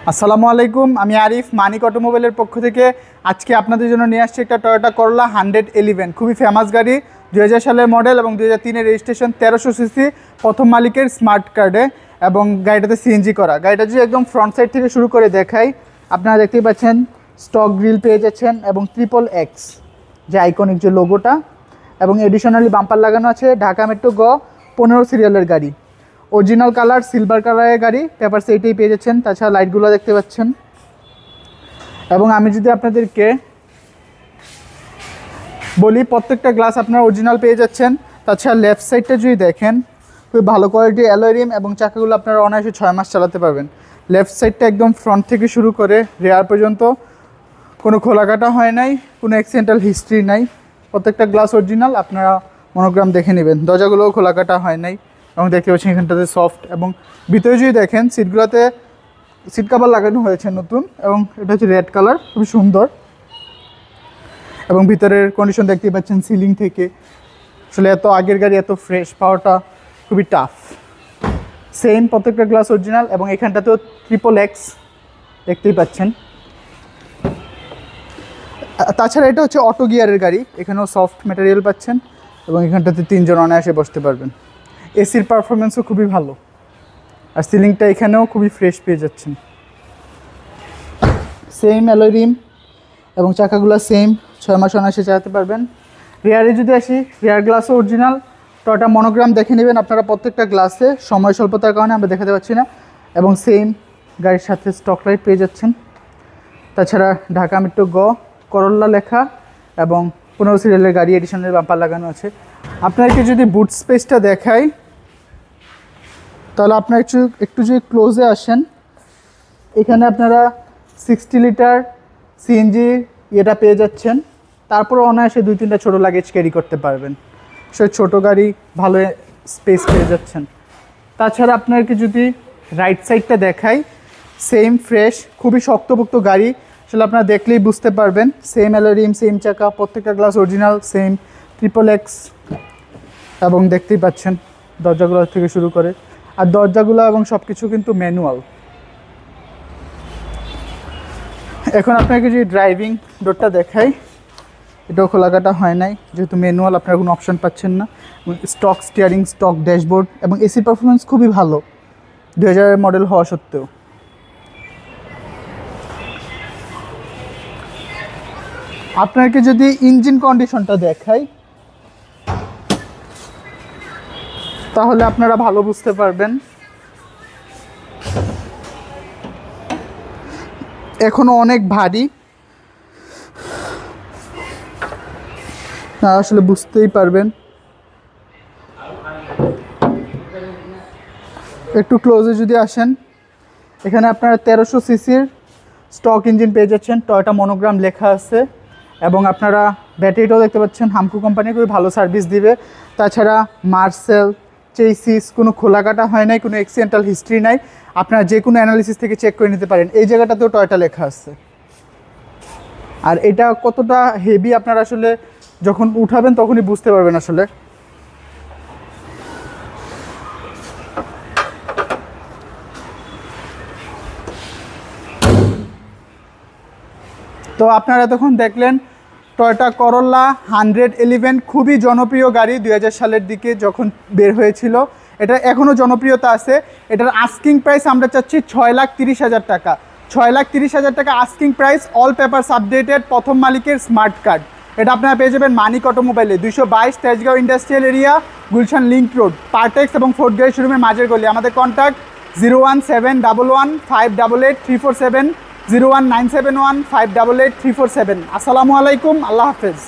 আসসালামু আলাইকুম, আমি আরিফ মানিক অটোমোবাইলের পক্ষ থেকে আজকে আপনাদের জন্য নিয়ে আসছি একটা টয়োটা করোলা 111। খুবই ফেমাস গাড়ি, 2000 সালের মডেল এবং 2003-এর রেজিস্ট্রেশন, 1300 সিসি, প্রথম মালিকের স্মার্ট কার্ডে এবং গাড়িটাতে সিএনজি করা। গাড়িটা যদি একদম ফ্রন্ট সাইড থেকে শুরু করে দেখাই, আপনারা দেখতেই পাচ্ছেন স্টক গ্রিল পেয়ে যাচ্ছেন এবং XXX যে আইকনিক যে লোগোটা, এবং এডিশনালি বাম্পার লাগানো আছে। ঢাকা মেট্রো গ 15 সিরিয়ালের গাড়ি, অরিজিনাল কালার সিলভার কালারের গাড়ি, পেপারস এইটাই পেয়ে যাচ্ছেন। তাছাড়া লাইটগুলো দেখতে পাচ্ছেন। এবং আমি যদি আপনাদেরকে বলি, প্রত্যেকটা গ্লাস আপনারা অরিজিনাল পেয়ে যাচ্ছেন। তাছাড়া লেফট সাইডটা যদি দেখেন, খুবই ভালো কোয়ালিটি অ্যালয় রিম এবং চাকাগুলো আপনারা অনায়াসে 6 মাস চালাতে পারবেন। লেফট সাইডটা একদম ফ্রন্ট থেকে শুরু করে রেয়ার পর্যন্ত কোনো খোলাকাটা হয় নাই, কোনো অ্যাক্সিডেন্টাল হিস্ট্রি নাই। প্রত্যেকটা গ্লাস অরিজিনাল, আপনারা মনোগ্রাম দেখে নেবেন। দরজাগুলোও খোলাকাটা হয় নাই এবং দেখতে পাচ্ছেন এখানটাতে সফট। এবং ভিতরে যদি দেখেন, সিটগুলোতে সিট কাভার লাগানো হয়েছে নতুন, এবং এটা হচ্ছে রেড কালার, খুবই সুন্দর। এবং ভিতরের কন্ডিশন দেখতেই পাচ্ছেন সিলিং থেকে। আসলে এত আগের গাড়ি এত ফ্রেশ পাওয়াটা খুবই টাফ। সেম প্রত্যেকটা গ্লাস অরিজিনাল, এবং এখানটাতেও XXX দেখতেই পাচ্ছেন। তাছাড়া এটা হচ্ছে অটো গিয়ারের গাড়ি, এখানেও সফট ম্যাটেরিয়াল পাচ্ছেন এবং এখানটাতে 3 জন অনায়াসে বসতে পারবেন। এসির পারফরমেন্সও খুবই ভালো, আর সিলিংটা এখানেও খুবই ফ্রেশ পেয়ে যাচ্ছেন। সেম অ্যালয় রিম এবং চাকাগুলো সেম, 6 মাস অনায়াসে চালাতে পারবেন। রেয়ারে যদি আসি, রেয়ার গ্লাসও অরিজিনাল। টয়োটা মনোগ্রাম দেখে নেবেন আপনারা প্রত্যেকটা গ্লাসে, সময় স্বল্পতার কারণে আমরা দেখাতে পাচ্ছি না। এবং সেম গাড়ির সাথে স্টক লাইট পেয়ে যাচ্ছেন। তাছাড়া ঢাকা মেট্রো গ করোলা লেখা এবং 15 সিরিয়ালের গাড়ি, এডিশনের বাম্পার লাগানো আছে। আপনাকে যদি বুট স্পেসটা দেখাই, তাহলে আপনার একটু যদি ক্লোজে আসেন, এখানে আপনারা 60 লিটার সিএনজি এটা পেয়ে যাচ্ছেন। তারপরে অনায়াসে 2-3টা ছোটো লাগেজ ক্যারি করতে পারবেন। সে ছোটো গাড়ি, ভালো স্পেস পেয়ে যাচ্ছেন। তাছাড়া আপনাকে যদি রাইট সাইডটা দেখাই, সেম ফ্রেশ, খুবই শক্তপোক্ত গাড়ি। আসলে আপনারা দেখলেই বুঝতে পারবেন। সেম অ্যালয় রিম, সেম চাকা, প্রত্যেকটা গ্লাস অরিজিনাল, সেম XXX, এবং দেখতেই পাচ্ছেন দরজাগুলো থেকে শুরু করে। আর দরজাগুলো এবং সব কিছু কিন্তু ম্যানুয়াল। এখন আপনাকে যদি ড্রাইভিং ডোরটা দেখাই, এটাও খোলাকাটা হয় নাই, যেহেতু ম্যানুয়াল, আপনারা কোনো অপশান পাচ্ছেন না। স্টক স্টিয়ারিং, স্টক ড্যাশবোর্ড, এবং এসির পারফরমেন্স খুবই ভালো 2000 মডেল হওয়া সত্ত্বেও। আপনাকে যদি ইঞ্জিন কন্ডিশনটা দেখাই, তাহলে আপনারা ভালো বুঝতে পারবেন। এখনো অনেক ভারী, আসলে বুঝতেই পারবেন। একটু ক্লোজে যদি আসেন, এখানে আপনারা 1300 সিসির স্টক ইঞ্জিন পেয়ে যাচ্ছেন, টয়োটা মনোগ্রাম লেখা আছে। এবং আপনারা ব্যাটারিটাও দেখতে পাচ্ছেন, হামকো কোম্পানি খুবই ভালো সার্ভিস দিবে। তাছাড়া মার্সেল, চেসিস কোনো খোলাকাটা হয় নাই, কোনো অ্যাক্সিডেন্টাল হিস্ট্রি নাই। আপনারা যে কোনো অ্যানালিসিস থেকে চেক করে নিতে পারেন। এই জায়গাটাতেও টয়োটা লেখা আছে। আর এটা কতটা হেভি আপনারা আসলে যখন উঠাবেন তখনই বুঝতে পারবেন আসলে। তো আপনারা তখন দেখলেন টয়োটা করোলা 111, খুবই জনপ্রিয় গাড়ি। 2000 সালের দিকে যখন বের হয়েছিল, এটা এখনও জনপ্রিয়তা আছে। এটার আস্কিং প্রাইস আমরা চাচ্ছি 6,30,000 টাকা। 6,30,000 টাকা asking price, all papers updated, প্রথম মালিকের স্মার্ট কার্ড। এটা আপনারা পেয়ে যাবেন মানিক অটোমোবাইলে, 222 Tejgaon industrial area, Gulshan link road, Partex এবং ফোর্থ গাড়ি শোরুমের মাঝের গলি। আমাদের কন্ট্যাক্ট 01711588347, 01971588347। আসসালামু আলাইকুম, আল্লাহ হাফেজ।